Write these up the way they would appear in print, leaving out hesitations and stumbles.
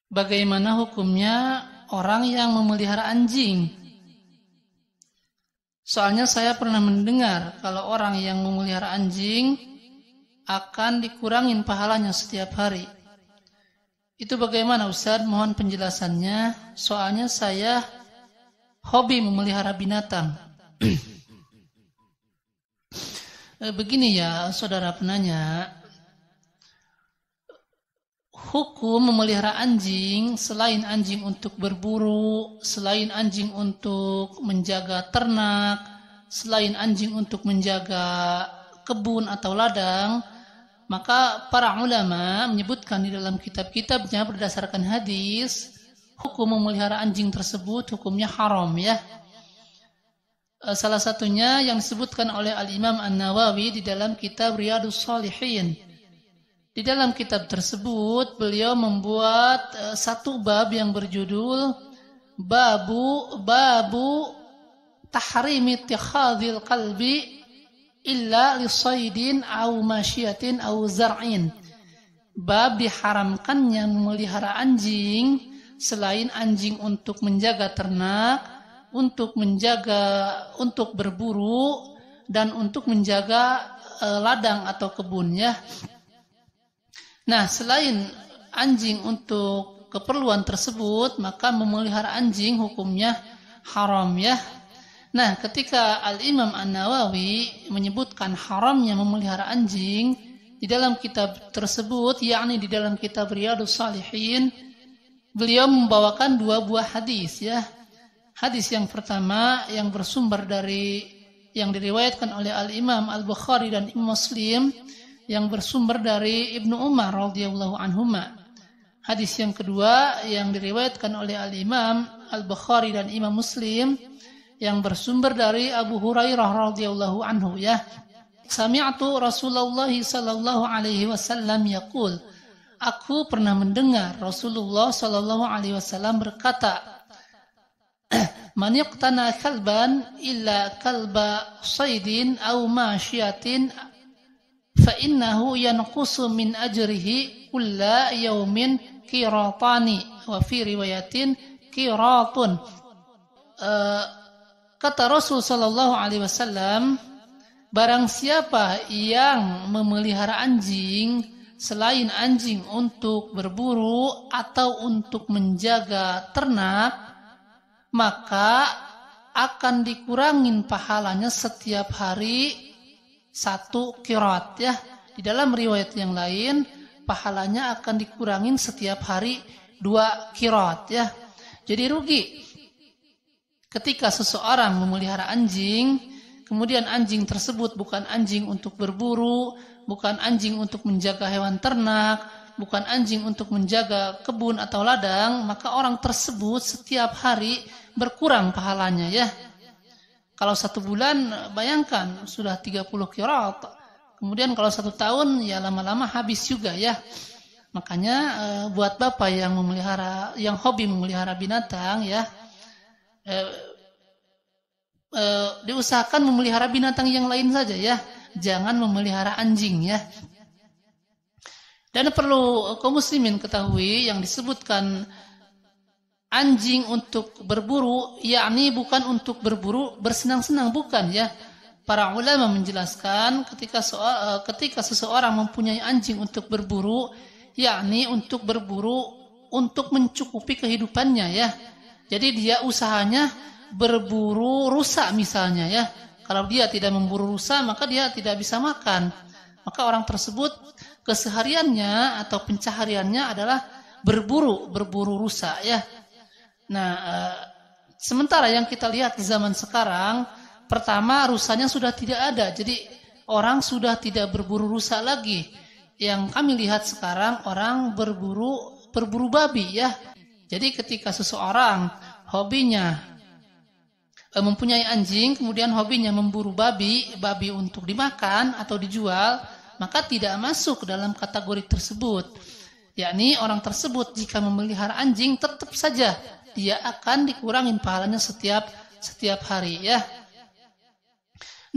Bagaimana hukumnya orang yang memelihara anjing? Soalnya saya pernah mendengar kalau orang yang memelihara anjing akan dikurangin pahalanya setiap hari. Itu bagaimana Ustaz? Mohon penjelasannya. Soalnya saya hobi memelihara binatang. Begini ya saudara penanya, hukum memelihara anjing selain anjing untuk berburu, selain anjing untuk menjaga ternak, selain anjing untuk menjaga kebun atau ladang, maka para ulama menyebutkan di dalam kitab-kitabnya berdasarkan hadis, hukum memelihara anjing tersebut hukumnya haram ya. Salah satunya yang disebutkan oleh Al-Imam An-Nawawi di dalam kitab Riyadhus Shalihin. Di dalam kitab tersebut beliau membuat satu bab yang berjudul Babu Tahrimi Ittikhadhil Qalbi illa lisaydin aw masyiatin aw zar'in. Bab diharamkannya memelihara anjing selain anjing untuk menjaga ternak, untuk berburu dan untuk menjaga ladang atau kebun ya. Nah, selain anjing untuk keperluan tersebut, maka memelihara anjing hukumnya haram ya. Nah, ketika Al-Imam An-Nawawi menyebutkan haramnya memelihara anjing di dalam kitab tersebut, yakni di dalam kitab Riyadhus Shalihin, beliau membawakan dua buah hadis ya. Hadis yang pertama yang bersumber dari yang diriwayatkan oleh Al-Imam Al-Bukhari dan Imam Muslim yang bersumber dari Ibnu Umar radhiyallahu anhuma. Hadis yang kedua yang diriwayatkan oleh Al-Imam Al-Bukhari dan Imam Muslim yang bersumber dari Abu Hurairah radhiyallahu anhu ya. Sami'tu Rasulullah sallallahu alaihi wasallam yaqul. Aku pernah mendengar Rasulullah sallallahu alaihi wasallam berkata, Man yaqtana kalban illa kalba saydin aw masyiatin fa innahu yanqusu min ajrihi kulla yawmin qiratani wa fi riwayatin qiratun. Kata Rasul sallallahu alaihi wasallam, barang siapa yang memelihara anjing selain anjing untuk berburu atau untuk menjaga ternak, maka akan dikurangin pahalanya setiap hari 1 qirat ya. Di dalam riwayat yang lain pahalanya akan dikurangin setiap hari 2 qirat ya. Jadi rugi ketika seseorang memelihara anjing, kemudian anjing tersebut bukan anjing untuk berburu, bukan anjing untuk menjaga hewan ternak, bukan anjing untuk menjaga kebun atau ladang, maka orang tersebut setiap hari berkurang pahalanya ya. Kalau 1 bulan bayangkan sudah 30 qirat. Kemudian kalau 1 tahun ya lama-lama habis juga ya. Makanya buat bapak yang hobi memelihara binatang ya, diusahakan memelihara binatang yang lain saja ya. Jangan memelihara anjing ya. Dan perlu kaum muslimin ketahui yang disebutkan anjing untuk berburu, yakni bukan untuk berburu bersenang-senang, bukan ya. Para ulama menjelaskan ketika seseorang mempunyai anjing untuk berburu, yakni untuk berburu untuk mencukupi kehidupannya ya. Jadi dia usahanya berburu rusa misalnya ya. Kalau dia tidak memburu rusa, maka dia tidak bisa makan. Maka orang tersebut kesehariannya atau pencahariannya adalah berburu rusa ya. Nah, sementara yang kita lihat di zaman sekarang, pertama rusanya sudah tidak ada, jadi orang sudah tidak berburu rusa lagi. Yang kami lihat sekarang orang berburu babi ya. Jadi ketika seseorang hobinya mempunyai anjing, kemudian hobinya memburu babi untuk dimakan atau dijual, maka tidak masuk dalam kategori tersebut. Yakni orang tersebut jika memelihara anjing tetap saja dia akan dikurangin pahalanya setiap hari ya.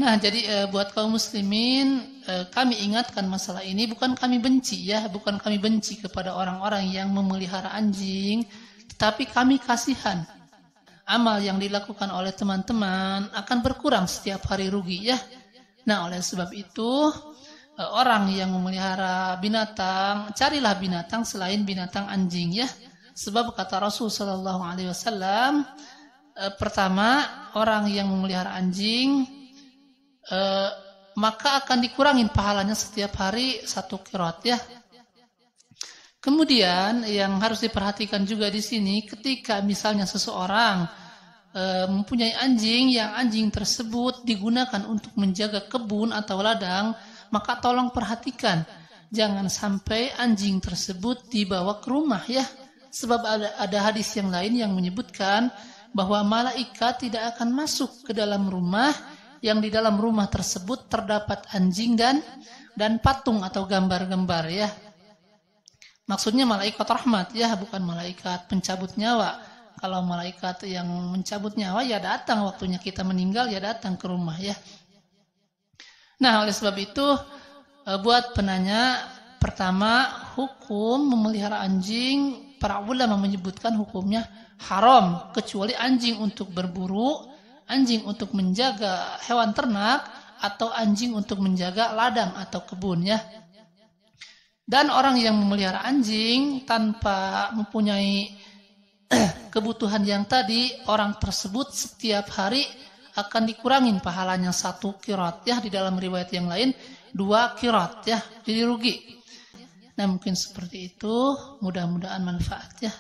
Nah, jadi buat kaum muslimin, kami ingatkan masalah ini, bukan kami benci ya, bukan kami benci kepada orang-orang yang memelihara anjing, tetapi kami kasihan. Amal yang dilakukan oleh teman-teman akan berkurang setiap hari rugi ya. Nah, oleh sebab itu, orang yang memelihara binatang, carilah binatang selain binatang anjing ya. Sebab kata Rasul sallallahu alaihi wasallam, pertama, orang yang memelihara anjing maka akan dikurangin pahalanya setiap hari 1 qiraat ya. Kemudian yang harus diperhatikan juga di sini, ketika misalnya seseorang mempunyai anjing, yang anjing tersebut digunakan untuk menjaga kebun atau ladang, maka tolong perhatikan, jangan sampai anjing tersebut dibawa ke rumah ya. Sebab ada hadis yang lain yang menyebutkan bahwa malaikat tidak akan masuk ke dalam rumah yang di dalam rumah tersebut terdapat anjing dan patung atau gambar-gambar ya. Maksudnya malaikat rahmat ya, bukan malaikat pencabut nyawa. Kalau malaikat yang mencabut nyawa ya datang waktunya kita meninggal ya datang ke rumah ya. Nah, oleh sebab itu buat penanya, pertama, hukum memelihara anjing, para ulama menyebutkan hukumnya haram kecuali anjing untuk berburu, anjing untuk menjaga hewan ternak, atau anjing untuk menjaga ladang atau kebun ya. Dan orang yang memelihara anjing tanpa mempunyai kebutuhan yang tadi, orang tersebut setiap hari akan dikurangin pahalanya 1 qiraat ya. Di dalam riwayat yang lain 2 qiraat ya, jadi rugi. Nah, mungkin seperti itu, mudah-mudahan manfaat ya.